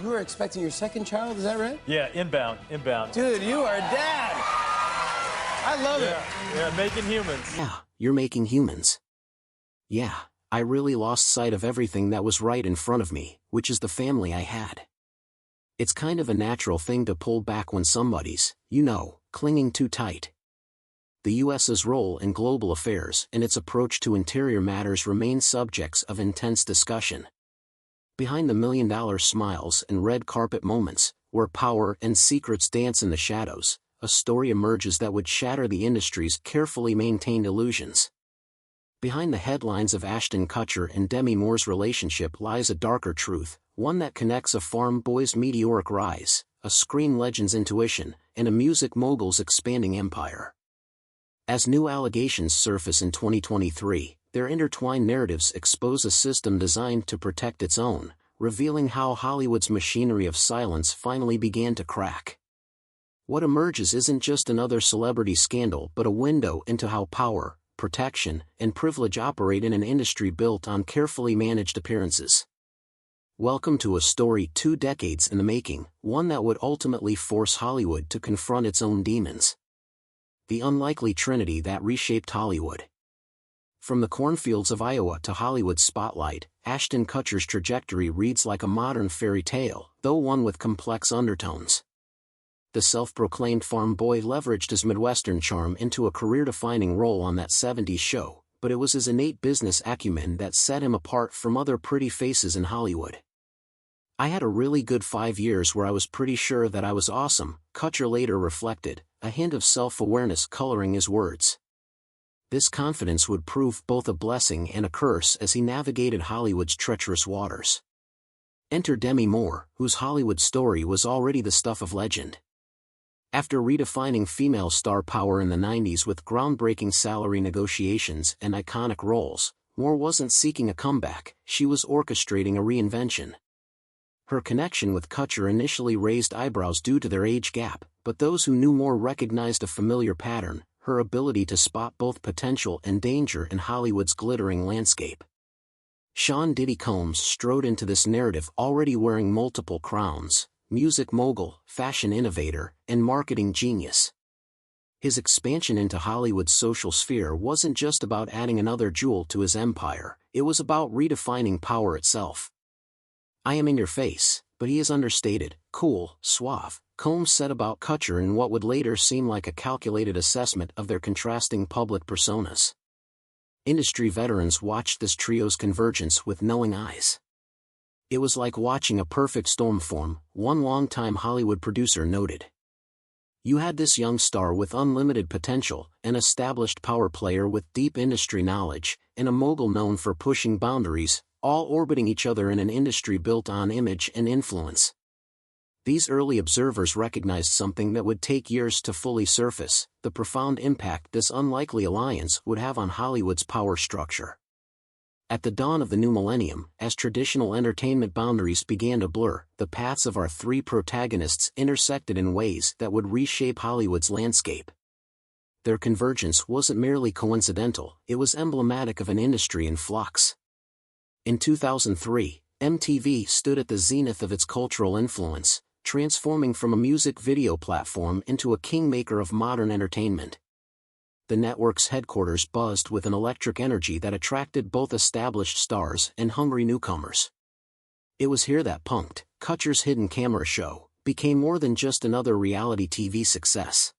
You were expecting your second child, is that right? Yeah, inbound. Dude, you are a dad. I love it. Yeah, making humans. Yeah, you're making humans. Yeah, I really lost sight of everything that was right in front of me, which is the family I had. It's kind of a natural thing to pull back when somebody's, clinging too tight. The U.S.'s role in global affairs and its approach to interior matters remain subjects of intense discussion. Behind the million-dollar smiles and red carpet moments, where power and secrets dance in the shadows, a story emerges that would shatter the industry's carefully maintained illusions. Behind the headlines of Ashton Kutcher and Demi Moore's relationship lies a darker truth, one that connects a farm boy's meteoric rise, a screen legend's intuition, and a music mogul's expanding empire. As new allegations surface in 2023, their intertwined narratives expose a system designed to protect its own, revealing how Hollywood's machinery of silence finally began to crack. What emerges isn't just another celebrity scandal but a window into how power, protection, and privilege operate in an industry built on carefully managed appearances. Welcome to a story 2 decades in the making, one that would ultimately force Hollywood to confront its own demons. The unlikely trinity that reshaped Hollywood. From the cornfields of Iowa to Hollywood's spotlight, Ashton Kutcher's trajectory reads like a modern fairy tale, though one with complex undertones. The self-proclaimed farm boy leveraged his Midwestern charm into a career-defining role on that 70s show, but it was his innate business acumen that set him apart from other pretty faces in Hollywood. "I had a really good 5 years where I was pretty sure that I was awesome," Kutcher later reflected, a hint of self-awareness coloring his words. This confidence would prove both a blessing and a curse as he navigated Hollywood's treacherous waters. Enter Demi Moore, whose Hollywood story was already the stuff of legend. After redefining female star power in the 90s with groundbreaking salary negotiations and iconic roles, Moore wasn't seeking a comeback, she was orchestrating a reinvention. Her connection with Kutcher initially raised eyebrows due to their age gap, but those who knew Moore recognized a familiar pattern: her ability to spot both potential and danger in Hollywood's glittering landscape. Sean "Diddy" Combs strode into this narrative already wearing multiple crowns: music mogul, fashion innovator, and marketing genius. His expansion into Hollywood's social sphere wasn't just about adding another jewel to his empire, it was about redefining power itself. "I am in your face, but he is understated, cool, suave," Combs said about Kutcher in what would later seem like a calculated assessment of their contrasting public personas. Industry veterans watched this trio's convergence with knowing eyes. "It was like watching a perfect storm form," one longtime Hollywood producer noted. "You had this young star with unlimited potential, an established power player with deep industry knowledge, and a mogul known for pushing boundaries, all orbiting each other in an industry built on image and influence." These early observers recognized something that would take years to fully surface: the profound impact this unlikely alliance would have on Hollywood's power structure. At the dawn of the new millennium, as traditional entertainment boundaries began to blur, the paths of our 3 protagonists intersected in ways that would reshape Hollywood's landscape. Their convergence wasn't merely coincidental, it was emblematic of an industry in flux. In 2003, MTV stood at the zenith of its cultural influence, transforming from a music video platform into a kingmaker of modern entertainment. The network's headquarters buzzed with an electric energy that attracted both established stars and hungry newcomers. It was here that Punk'd, Kutcher's hidden camera show, became more than just another reality TV success.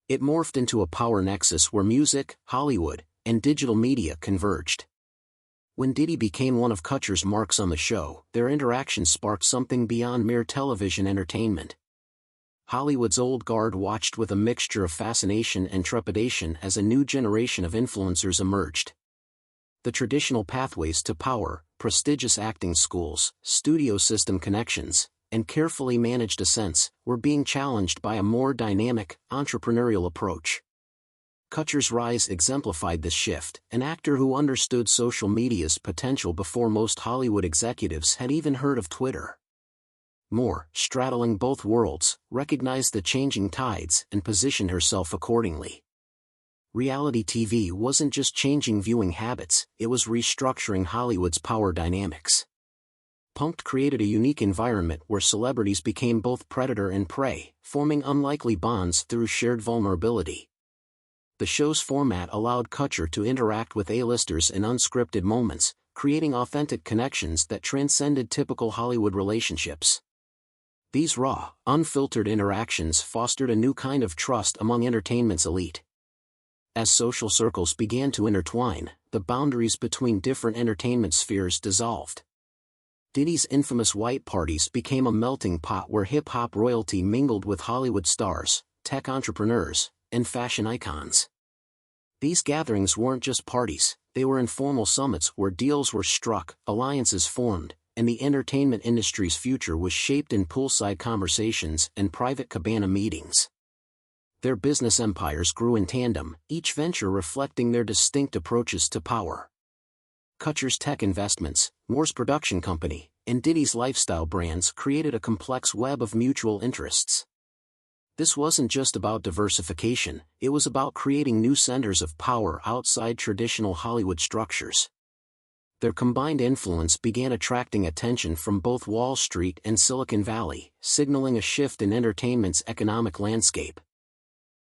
It morphed into a power nexus where music, Hollywood, and digital media converged. When Diddy became one of Kutcher's marks on the show, their interaction sparked something beyond mere television entertainment. Hollywood's old guard watched with a mixture of fascination and trepidation as a new generation of influencers emerged. The traditional pathways to power, prestigious acting schools, studio system connections, and carefully managed ascents, were being challenged by a more dynamic, entrepreneurial approach. Kutcher's rise exemplified this shift, an actor who understood social media's potential before most Hollywood executives had even heard of Twitter. Moore, straddling both worlds, recognized the changing tides and positioned herself accordingly. Reality TV wasn't just changing viewing habits, it was restructuring Hollywood's power dynamics. Punk'd created a unique environment where celebrities became both predator and prey, forming unlikely bonds through shared vulnerability. The show's format allowed Kutcher to interact with A-listers in unscripted moments, creating authentic connections that transcended typical Hollywood relationships. These raw, unfiltered interactions fostered a new kind of trust among entertainment's elite. As social circles began to intertwine, the boundaries between different entertainment spheres dissolved. Diddy's infamous white parties became a melting pot where hip-hop royalty mingled with Hollywood stars, tech entrepreneurs, and fashion icons. These gatherings weren't just parties, they were informal summits where deals were struck, alliances formed, and the entertainment industry's future was shaped in poolside conversations and private cabana meetings. Their business empires grew in tandem, each venture reflecting their distinct approaches to power. Kutcher's tech investments, Moore's production company, and Diddy's lifestyle brands created a complex web of mutual interests. This wasn't just about diversification, it was about creating new centers of power outside traditional Hollywood structures. Their combined influence began attracting attention from both Wall Street and Silicon Valley, signaling a shift in entertainment's economic landscape.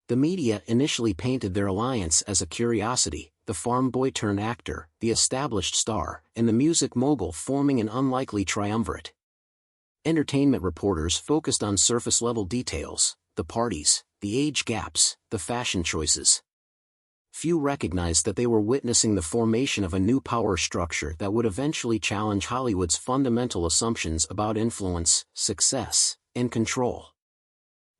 The media initially painted their alliance as a curiosity, the farm boy turned actor, the established star, and the music mogul forming an unlikely triumvirate. Entertainment reporters focused on surface-level details, the parties, the age gaps, the fashion choices. Few recognized that they were witnessing the formation of a new power structure that would eventually challenge Hollywood's fundamental assumptions about influence, success, and control.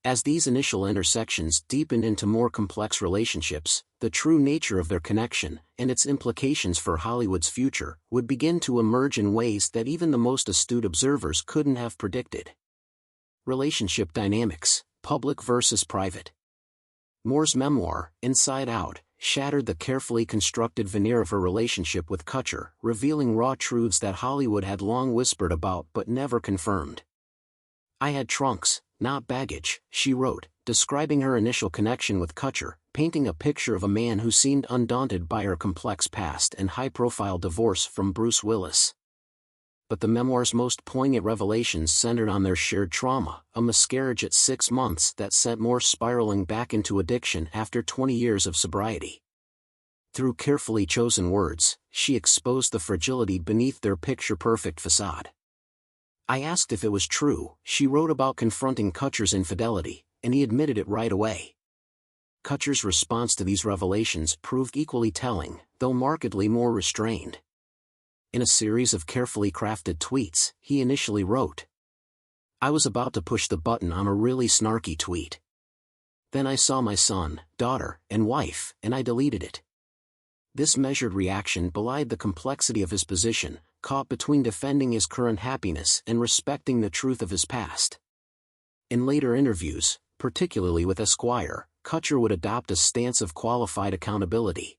As these initial intersections deepened into more complex relationships, the true nature of their connection, and its implications for Hollywood's future, would begin to emerge in ways that even the most astute observers couldn't have predicted. Relationship dynamics, public versus private. Moore's memoir, Inside Out, shattered the carefully constructed veneer of her relationship with Kutcher, revealing raw truths that Hollywood had long whispered about but never confirmed. "I had trunks, not baggage," she wrote, describing her initial connection with Kutcher, painting a picture of a man who seemed undaunted by her complex past and high-profile divorce from Bruce Willis. But the memoir's most poignant revelations centered on their shared trauma, a miscarriage at 6 months that sent Moore spiraling back into addiction after 20 years of sobriety. Through carefully chosen words, she exposed the fragility beneath their picture-perfect facade. "I asked if it was true," she wrote about confronting Kutcher's infidelity, and he admitted it right away. Kutcher's response to these revelations proved equally telling, though markedly more restrained. In a series of carefully crafted tweets, he initially wrote, "I was about to push the button on a really snarky tweet. Then I saw my son, daughter, and wife, and I deleted it." This measured reaction belied the complexity of his position, caught between defending his current happiness and respecting the truth of his past. In later interviews, particularly with Esquire, Kutcher would adopt a stance of qualified accountability.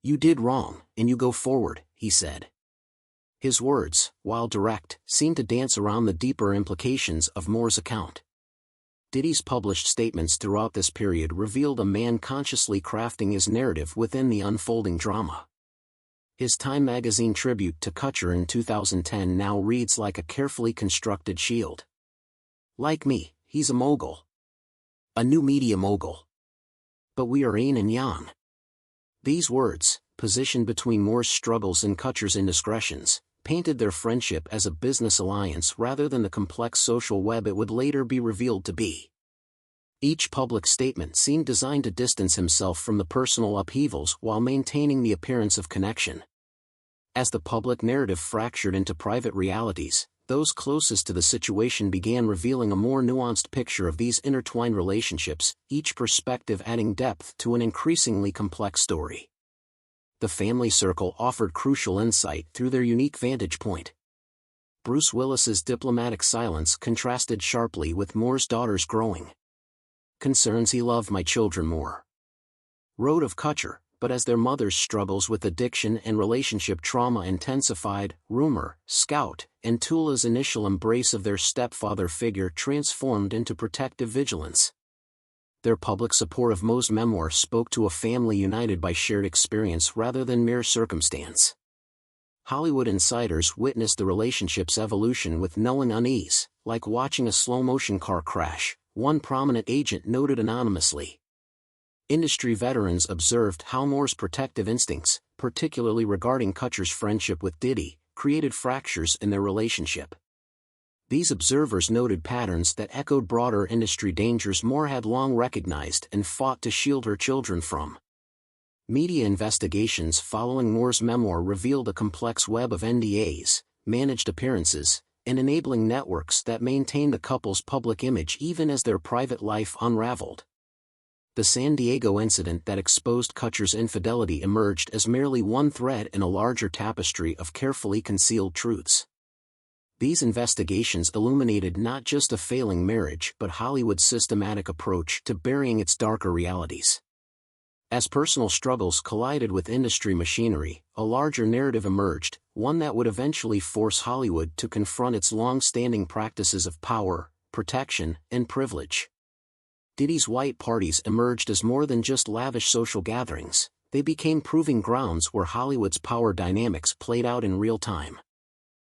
"You did wrong, and you go forward," he said. His words, while direct, seemed to dance around the deeper implications of Moore's account. Diddy's published statements throughout this period revealed a man consciously crafting his narrative within the unfolding drama. His Time magazine tribute to Kutcher in 2010 now reads like a carefully constructed shield. "Like me, he's a mogul. A new media mogul. But we are yin and yang." These words, positioned between Moore's struggles and Kutcher's indiscretions, painted their friendship as a business alliance rather than the complex social web it would later be revealed to be. Each public statement seemed designed to distance himself from the personal upheavals while maintaining the appearance of connection. As the public narrative fractured into private realities, those closest to the situation began revealing a more nuanced picture of these intertwined relationships, each perspective adding depth to an increasingly complex story. The family circle offered crucial insight through their unique vantage point. Bruce Willis's diplomatic silence contrasted sharply with Moore's daughter's growing concerns. "He loved my children more," wrote of Kutcher, but as their mother's struggles with addiction and relationship trauma intensified, Rumor, Scout, and Tula's initial embrace of their stepfather figure transformed into protective vigilance. Their public support of Moore's memoir spoke to a family united by shared experience rather than mere circumstance. Hollywood insiders witnessed the relationship's evolution with knowing unease, like watching a slow-motion car crash, one prominent agent noted anonymously. Industry veterans observed how Moore's protective instincts, particularly regarding Kutcher's friendship with Diddy, created fractures in their relationship. These observers noted patterns that echoed broader industry dangers Moore had long recognized and fought to shield her children from. Media investigations following Moore's memoir revealed a complex web of NDAs, managed appearances, and enabling networks that maintained the couple's public image even as their private life unraveled. The San Diego incident that exposed Kutcher's infidelity emerged as merely one thread in a larger tapestry of carefully concealed truths. These investigations illuminated not just a failing marriage but Hollywood's systematic approach to burying its darker realities. As personal struggles collided with industry machinery, a larger narrative emerged, one that would eventually force Hollywood to confront its long-standing practices of power, protection, and privilege. Diddy's white parties emerged as more than just lavish social gatherings, they became proving grounds where Hollywood's power dynamics played out in real time.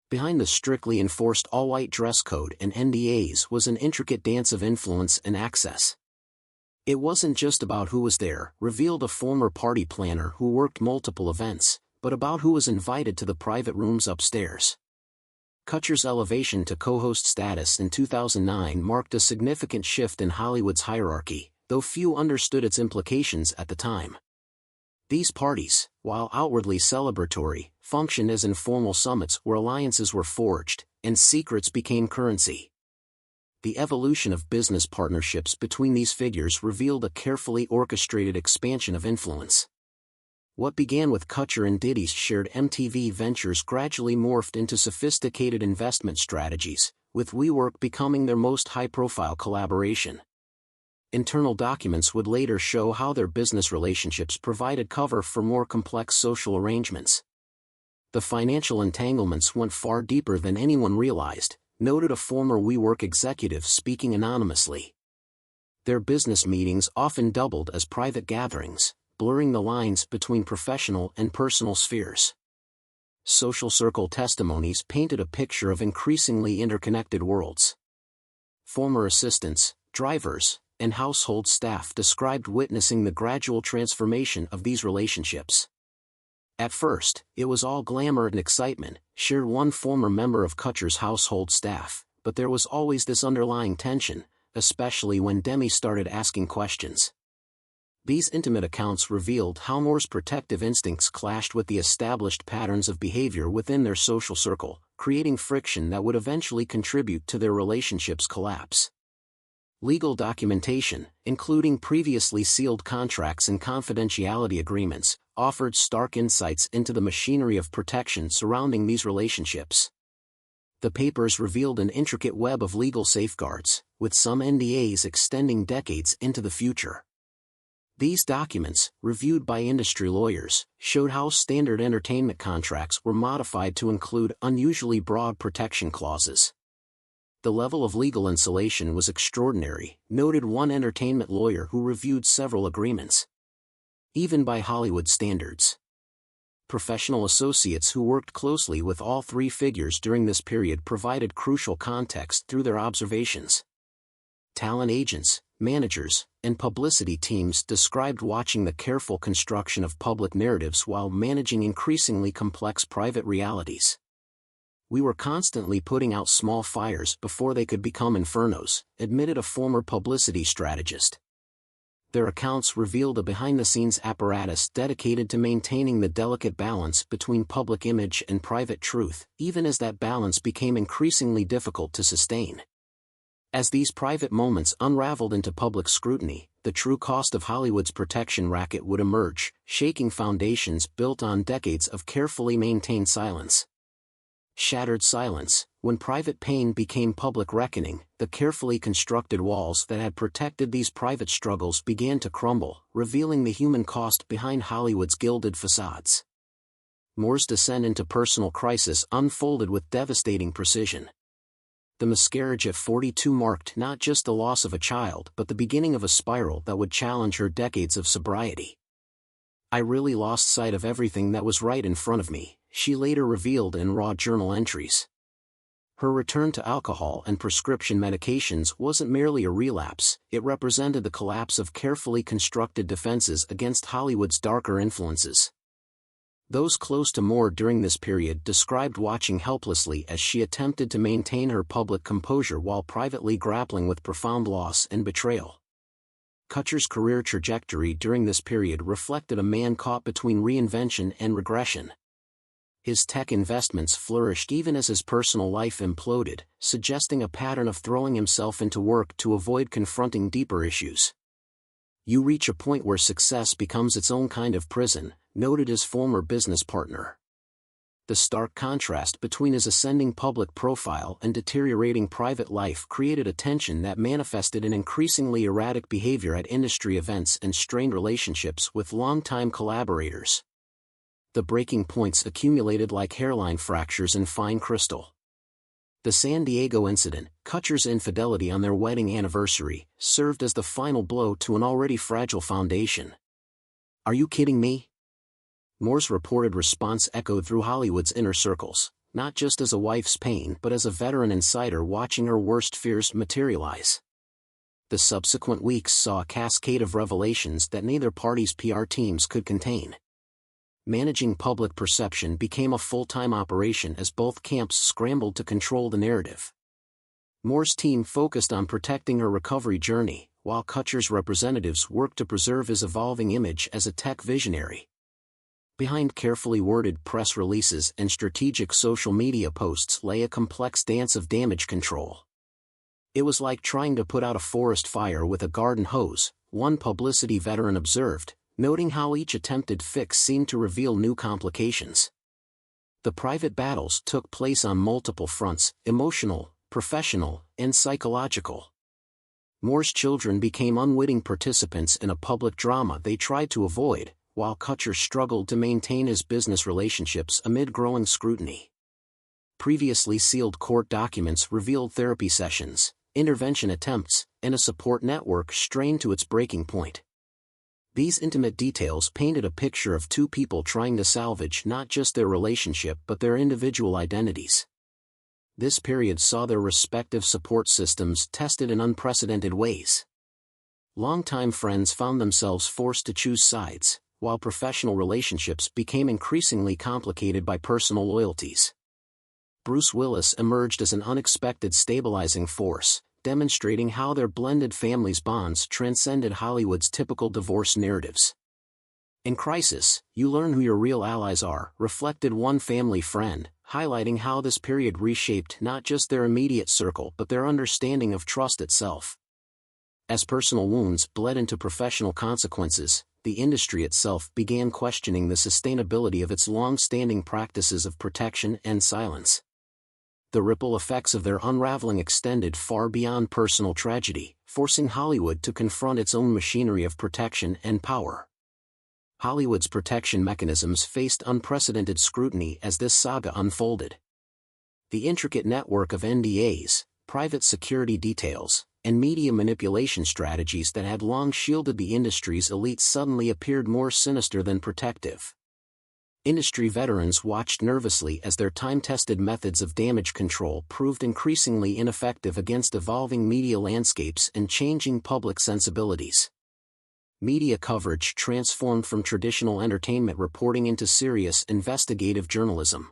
Behind the strictly enforced all-white dress code and NDAs was an intricate dance of influence and access. It wasn't just about who was there, revealed a former party planner who worked multiple events, but about who was invited to the private rooms upstairs. Kutcher's elevation to co-host status in 2009 marked a significant shift in Hollywood's hierarchy, though few understood its implications at the time. These parties, while outwardly celebratory, functioned as informal summits where alliances were forged, and secrets became currency. The evolution of business partnerships between these figures revealed a carefully orchestrated expansion of influence. What began with Kutcher and Diddy's shared MTV ventures gradually morphed into sophisticated investment strategies, with WeWork becoming their most high-profile collaboration. Internal documents would later show how their business relationships provided cover for more complex social arrangements. The financial entanglements went far deeper than anyone realized, noted a former WeWork executive speaking anonymously. Their business meetings often doubled as private gatherings, blurring the lines between professional and personal spheres. Social circle testimonies painted a picture of increasingly interconnected worlds. Former assistants, drivers, and household staff described witnessing the gradual transformation of these relationships. At first, it was all glamour and excitement, shared one former member of Kutcher's household staff, but there was always this underlying tension, especially when Demi started asking questions. These intimate accounts revealed how Moore's protective instincts clashed with the established patterns of behavior within their social circle, creating friction that would eventually contribute to their relationship's collapse. Legal documentation, including previously sealed contracts and confidentiality agreements, offered stark insights into the machinery of protection surrounding these relationships. The papers revealed an intricate web of legal safeguards, with some NDAs extending decades into the future. These documents, reviewed by industry lawyers, showed how standard entertainment contracts were modified to include unusually broad protection clauses. The level of legal insulation was extraordinary, noted one entertainment lawyer who reviewed several agreements. Even by Hollywood standards. Professional associates who worked closely with all three figures during this period provided crucial context through their observations. Talent agents, managers, and publicity teams described watching the careful construction of public narratives while managing increasingly complex private realities. "We were constantly putting out small fires before they could become infernos," admitted a former publicity strategist. Their accounts revealed a behind-the-scenes apparatus dedicated to maintaining the delicate balance between public image and private truth, even as that balance became increasingly difficult to sustain. As these private moments unraveled into public scrutiny, the true cost of Hollywood's protection racket would emerge, shaking foundations built on decades of carefully maintained silence. Shattered silence, when private pain became public reckoning, the carefully constructed walls that had protected these private struggles began to crumble, revealing the human cost behind Hollywood's gilded facades. Moore's descent into personal crisis unfolded with devastating precision. The miscarriage at 42 marked not just the loss of a child but the beginning of a spiral that would challenge her decades of sobriety. "I really lost sight of everything that was right in front of me," she later revealed in raw journal entries. Her return to alcohol and prescription medications wasn't merely a relapse, it represented the collapse of carefully constructed defenses against Hollywood's darker influences. Those close to Moore during this period described watching helplessly as she attempted to maintain her public composure while privately grappling with profound loss and betrayal. Kutcher's career trajectory during this period reflected a man caught between reinvention and regression. His tech investments flourished even as his personal life imploded, suggesting a pattern of throwing himself into work to avoid confronting deeper issues. "You reach a point where success becomes its own kind of prison," noted his former business partner. The stark contrast between his ascending public profile and deteriorating private life created a tension that manifested in increasingly erratic behavior at industry events and strained relationships with longtime collaborators. The breaking points accumulated like hairline fractures in fine crystal. The San Diego incident, Kutcher's infidelity on their wedding anniversary, served as the final blow to an already fragile foundation. "Are you kidding me?" Moore's reported response echoed through Hollywood's inner circles, not just as a wife's pain but as a veteran insider watching her worst fears materialize. The subsequent weeks saw a cascade of revelations that neither party's PR teams could contain. Managing public perception became a full-time operation as both camps scrambled to control the narrative. Moore's team focused on protecting her recovery journey, while Kutcher's representatives worked to preserve his evolving image as a tech visionary. Behind carefully worded press releases and strategic social media posts lay a complex dance of damage control. It was like trying to put out a forest fire with a garden hose, one publicity veteran observed, noting how each attempted fix seemed to reveal new complications. The private battles took place on multiple fronts: emotional, professional, and psychological. Moore's children became unwitting participants in a public drama they tried to avoid, while Kutcher struggled to maintain his business relationships amid growing scrutiny. Previously sealed court documents revealed therapy sessions, intervention attempts, and a support network strained to its breaking point. These intimate details painted a picture of two people trying to salvage not just their relationship but their individual identities. This period saw their respective support systems tested in unprecedented ways. Longtime friends found themselves forced to choose sides, while professional relationships became increasingly complicated by personal loyalties. Bruce Willis emerged as an unexpected stabilizing force, demonstrating how their blended families' bonds transcended Hollywood's typical divorce narratives. "In crisis, you learn who your real allies are," reflected one family friend, highlighting how this period reshaped not just their immediate circle but their understanding of trust itself. As personal wounds bled into professional consequences, the industry itself began questioning the sustainability of its long-standing practices of protection and silence. The ripple effects of their unraveling extended far beyond personal tragedy, forcing Hollywood to confront its own machinery of protection and power. Hollywood's protection mechanisms faced unprecedented scrutiny as this saga unfolded. The intricate network of NDAs, private security details, and media manipulation strategies that had long shielded the industry's elite suddenly appeared more sinister than protective. Industry veterans watched nervously as their time-tested methods of damage control proved increasingly ineffective against evolving media landscapes and changing public sensibilities. Media coverage transformed from traditional entertainment reporting into serious investigative journalism.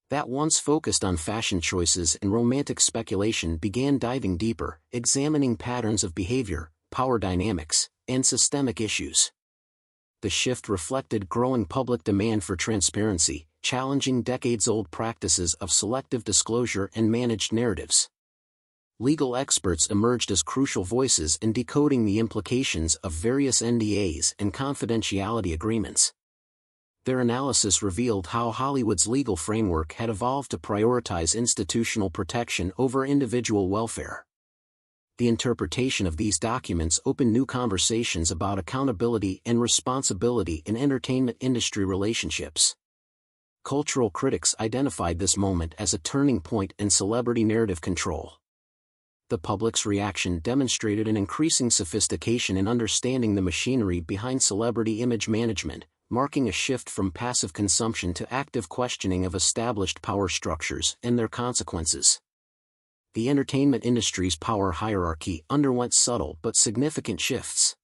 That once focused on fashion choices and romantic speculation began diving deeper, examining patterns of behavior, power dynamics, and systemic issues. The shift reflected growing public demand for transparency, challenging decades-old practices of selective disclosure and managed narratives. Legal experts emerged as crucial voices in decoding the implications of various NDAs and confidentiality agreements. Their analysis revealed how Hollywood's legal framework had evolved to prioritize institutional protection over individual welfare. The interpretation of these documents opened new conversations about accountability and responsibility in entertainment industry relationships. Cultural critics identified this moment as a turning point in celebrity narrative control. The public's reaction demonstrated an increasing sophistication in understanding the machinery behind celebrity image management, marking a shift from passive consumption to active questioning of established power structures and their consequences. The entertainment industry's power hierarchy underwent subtle but significant shifts.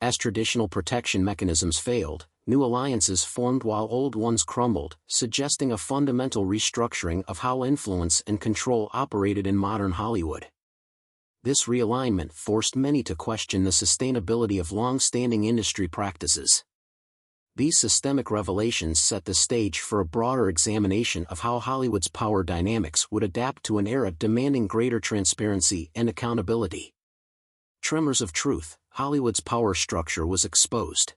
As traditional protection mechanisms failed, new alliances formed while old ones crumbled, suggesting a fundamental restructuring of how influence and control operated in modern Hollywood. This realignment forced many to question the sustainability of long-standing industry practices. These systemic revelations set the stage for a broader examination of how Hollywood's power dynamics would adapt to an era demanding greater transparency and accountability. Tremors of truth, Hollywood's power structure was exposed.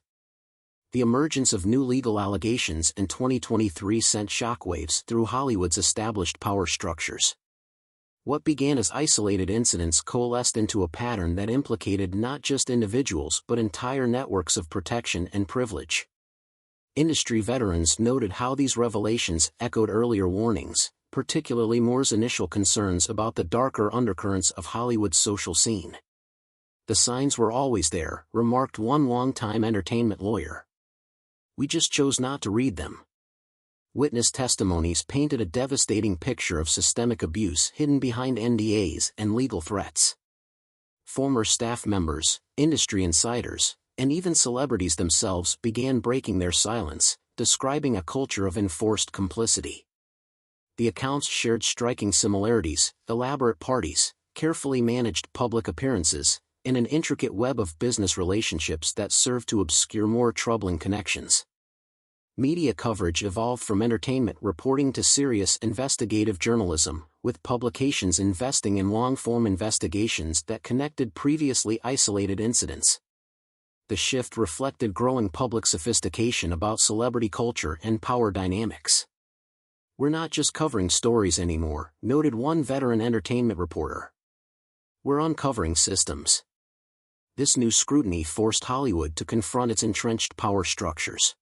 The emergence of new legal allegations in 2023 sent shockwaves through Hollywood's established power structures. What began as isolated incidents coalesced into a pattern that implicated not just individuals but entire networks of protection and privilege. Industry veterans noted how these revelations echoed earlier warnings, particularly Moore's initial concerns about the darker undercurrents of Hollywood's social scene. "The signs were always there," remarked one longtime entertainment lawyer. "We just chose not to read them." Witness testimonies painted a devastating picture of systemic abuse hidden behind NDAs and legal threats. Former staff members, industry insiders, and even celebrities themselves began breaking their silence, describing a culture of enforced complicity. The accounts shared striking similarities: elaborate parties, carefully managed public appearances, and an intricate web of business relationships that served to obscure more troubling connections. Media coverage evolved from entertainment reporting to serious investigative journalism, with publications investing in long-form investigations that connected previously isolated incidents. The shift reflected growing public sophistication about celebrity culture and power dynamics. "We're not just covering stories anymore," noted one veteran entertainment reporter. "We're uncovering systems." This new scrutiny forced Hollywood to confront its entrenched power structures.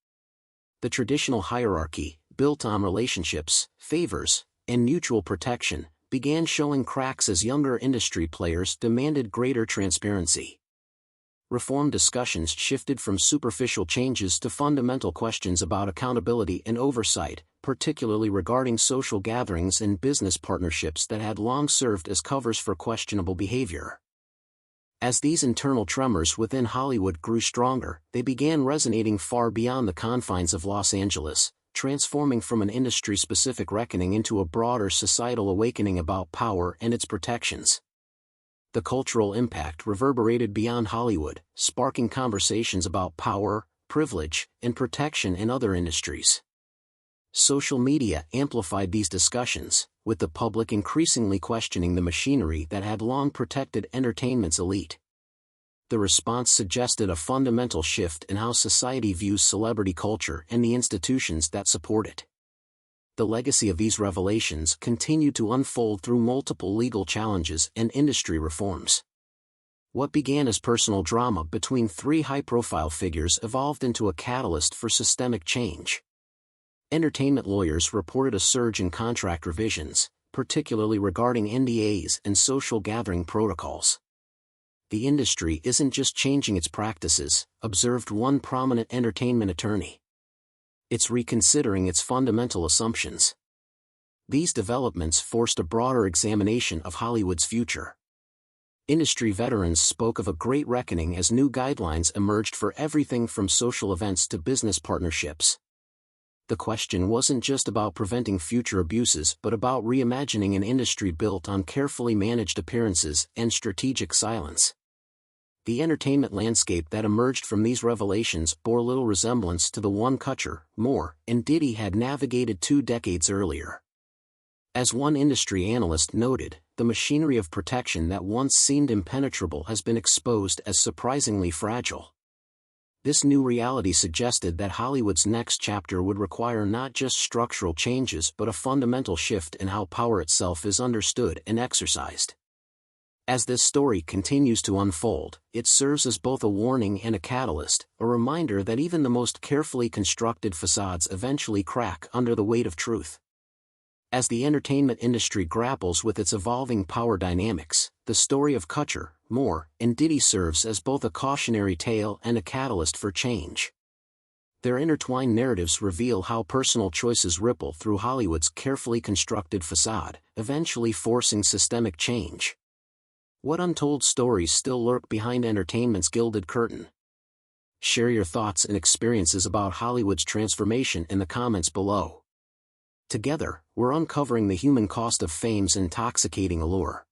The traditional hierarchy, built on relationships, favors, and mutual protection, began showing cracks as younger industry players demanded greater transparency. Reform discussions shifted from superficial changes to fundamental questions about accountability and oversight, particularly regarding social gatherings and business partnerships that had long served as covers for questionable behavior. As these internal tremors within Hollywood grew stronger, they began resonating far beyond the confines of Los Angeles, transforming from an industry-specific reckoning into a broader societal awakening about power and its protections. The cultural impact reverberated beyond Hollywood, sparking conversations about power, privilege, and protection in other industries. Social media amplified these discussions, with the public increasingly questioning the machinery that had long protected entertainment's elite. The response suggested a fundamental shift in how society views celebrity culture and the institutions that support it. The legacy of these revelations continued to unfold through multiple legal challenges and industry reforms. What began as personal drama between three high-profile figures evolved into a catalyst for systemic change. Entertainment lawyers reported a surge in contract revisions, particularly regarding NDAs and social gathering protocols. "The industry isn't just changing its practices," observed one prominent entertainment attorney. "It's reconsidering its fundamental assumptions." These developments forced a broader examination of Hollywood's future. Industry veterans spoke of a great reckoning as new guidelines emerged for everything from social events to business partnerships. The question wasn't just about preventing future abuses but about reimagining an industry built on carefully managed appearances and strategic silence. The entertainment landscape that emerged from these revelations bore little resemblance to the one Kutcher, Moore, and Diddy had navigated 2 decades earlier. As one industry analyst noted, the machinery of protection that once seemed impenetrable has been exposed as surprisingly fragile. This new reality suggested that Hollywood's next chapter would require not just structural changes but a fundamental shift in how power itself is understood and exercised. As this story continues to unfold, it serves as both a warning and a catalyst, a reminder that even the most carefully constructed facades eventually crack under the weight of truth. As the entertainment industry grapples with its evolving power dynamics, the story of Kutcher, Moore, and Diddy serves as both a cautionary tale and a catalyst for change. Their intertwined narratives reveal how personal choices ripple through Hollywood's carefully constructed facade, eventually forcing systemic change. What untold stories still lurk behind entertainment's gilded curtain? Share your thoughts and experiences about Hollywood's transformation in the comments below. Together, we're uncovering the human cost of fame's intoxicating allure.